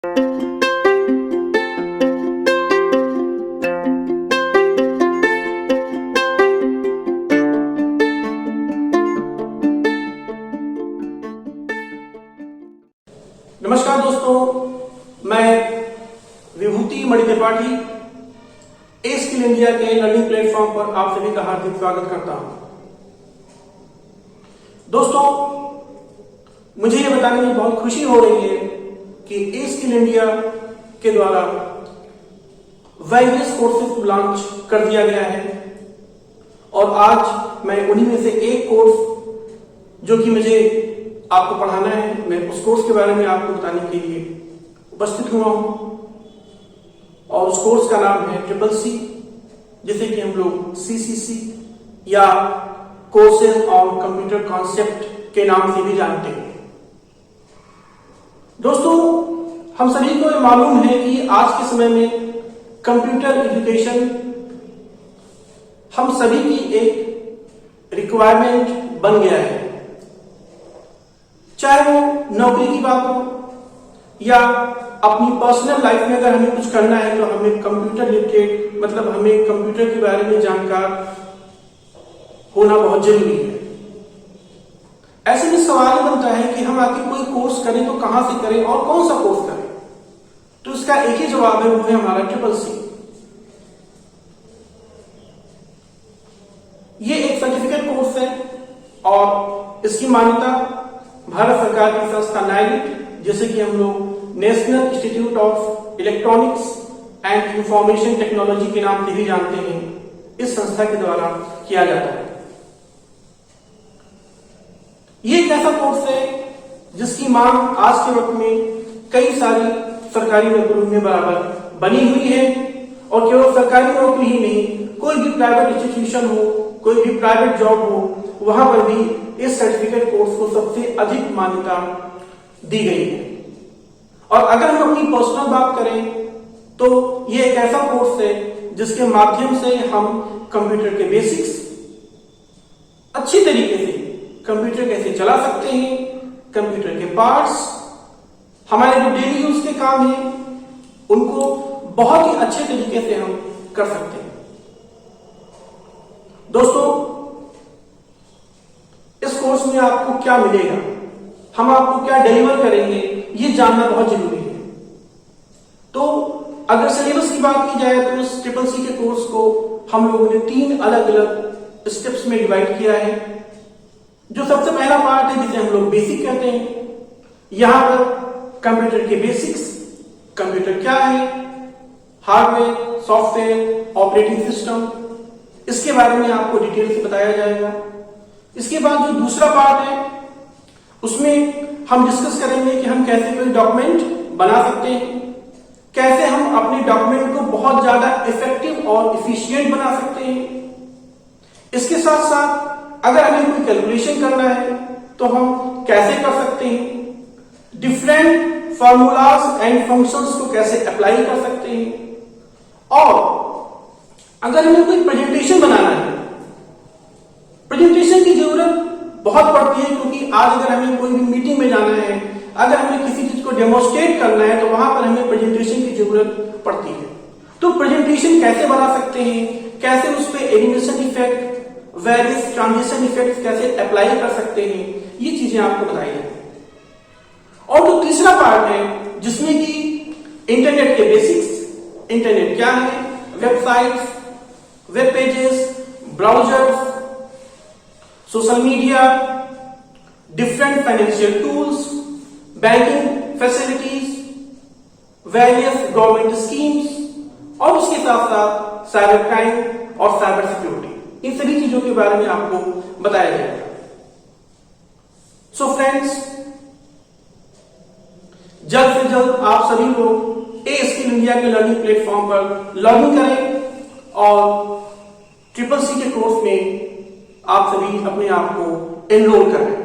नमस्कार दोस्तों, मैं विभूति Mani Tripathi a skill India के लर्निंग प्लेटफॉर्म पर आप सभी का हार्दिक स्वागत करता हूं। दोस्तों, मुझे यह बताने में बहुत खुशी हो रही है कि ए स्किल इंडिया के द्वारा वेरियस कोर्सेज लॉन्च कर दिया गया है और आज मैं उन्हीं में से एक कोर्स जो कि मुझे आपको पढ़ाना है, मैं उस कोर्स के बारे में आपको बताने के लिए उपस्थित हुआ हूं और उस कोर्स का नाम है CCC, जिसे कि हम लोग CCC या कोर्सेज ऑन कंप्यूटर कॉन्सेप्ट के नाम से भी जानते हैं। दोस्तों, हम सभी को मालूम है कि आज के समय में कंप्यूटर एजुकेशन हम सभी की एक रिक्वायरमेंट बन गया है। चाहे वो नौकरी की बात हो या अपनी पर्सनल लाइफ में अगर हमें कुछ करना है तो हमें कंप्यूटर लिटरेट, मतलब हमें कंप्यूटर के बारे में जानकार होना बहुत जरूरी है। ऐसे में सवाल बनता है कि हम आखिर कोई कोर्स करें तो कहां से करें और कौन सा कोर्स करें, तो इसका एक ही जवाब है, वो है हमारा CCC। ये एक सर्टिफिकेट कोर्स है और इसकी मान्यता भारत सरकार की संस्था NIELIT, जैसे कि हम लोग national institute of electronics and information technology के नाम से भी जानते हैं, इस संस्था के द्वारा किया जाता है। ये एक ऐसा कोर्स है जिसकी मांग आज के वक्त में कई सारी सरकारी नौकरियों में बराबर बनी हुई है और केवल सरकारी नौकरी ही नहीं, कोई भी प्राइवेट इंस्टीट्यूशन हो, कोई भी प्राइवेट जॉब हो, वहां पर भी इस सर्टिफिकेट कोर्स को सबसे अधिक मान्यता दी गई है। और अगर हम अपनी पर्सनल बात करें तो ये एक ऐसा कोर्स है जिसके माध्यम से हम कंप्यूटर के बेसिक्स अच्छी तरीके से, कंप्यूटर कैसे चला सकते हैं, कंप्यूटर के पार्ट्स, हमारे जो डेली यूज के काम हैं, उनको बहुत ही अच्छे तरीके से हम कर सकते हैं। दोस्तों, इस कोर्स में आपको क्या मिलेगा, हम आपको क्या डिलीवर करेंगे, ये जानना बहुत जरूरी है। तो अगर सिलेबस की बात की जाए तो इस CCC के कोर्स को हम लोगों ने 3 अलग अलग स्टेप्स में डिवाइड किया है। जो सबसे पहला पार्ट है जिसे हम लोग बेसिक कहते हैं, यहां पर कंप्यूटर के बेसिक्स, कंप्यूटर क्या है, हार्डवेयर, सॉफ्टवेयर, ऑपरेटिंग सिस्टम, इसके बारे में आपको डिटेल से बताया जाएगा। इसके बाद जो दूसरा पार्ट है उसमें हम डिस्कस करेंगे कि हम कैसे कोई डॉक्यूमेंट बना सकते हैं, कैसे हम अपने डॉक्यूमेंट को बहुत ज्यादा इफेक्टिव और इफिशिएंट बना सकते हैं। इसके साथ साथ अगर हमें कोई कैलकुलेशन करना है तो हम कैसे कर सकते हैं, डिफरेंट फॉर्मूलाज एंड फंक्शंस को कैसे अप्लाई कर सकते हैं, और अगर हमें कोई प्रेजेंटेशन बनाना है, प्रेजेंटेशन की जरूरत बहुत पड़ती है, क्योंकि आज अगर हमें कोई भी मीटिंग में जाना है, अगर हमें किसी चीज को डेमोन्स्ट्रेट करना है तो वहां पर हमें प्रेजेंटेशन की जरूरत पड़ती है। तो प्रेजेंटेशन कैसे बना सकते हैं, कैसे उस पर animation effect, various transition effect कैसे अप्लाई कर सकते हैं, ये चीजें आपको बताई जाएंगी। और जो तीसरा पार्ट है जिसमें कि इंटरनेट के बेसिक्स, इंटरनेट क्या है, websites, web pages, browsers, social media, different financial tools, banking facilities, various government schemes और उसके साथ साथ साइबर क्राइम और साइबर सिक्योरिटी, इन सभी चीजों के बारे में आपको बताया जाएगा। सो फ्रेंड्स, जल्द से जल्द आप सभी लोग ए स्किल इंडिया के लर्निंग प्लेटफॉर्म पर लॉग इन करें और CCC के कोर्स में आप सभी अपने आप को एनरोल करें।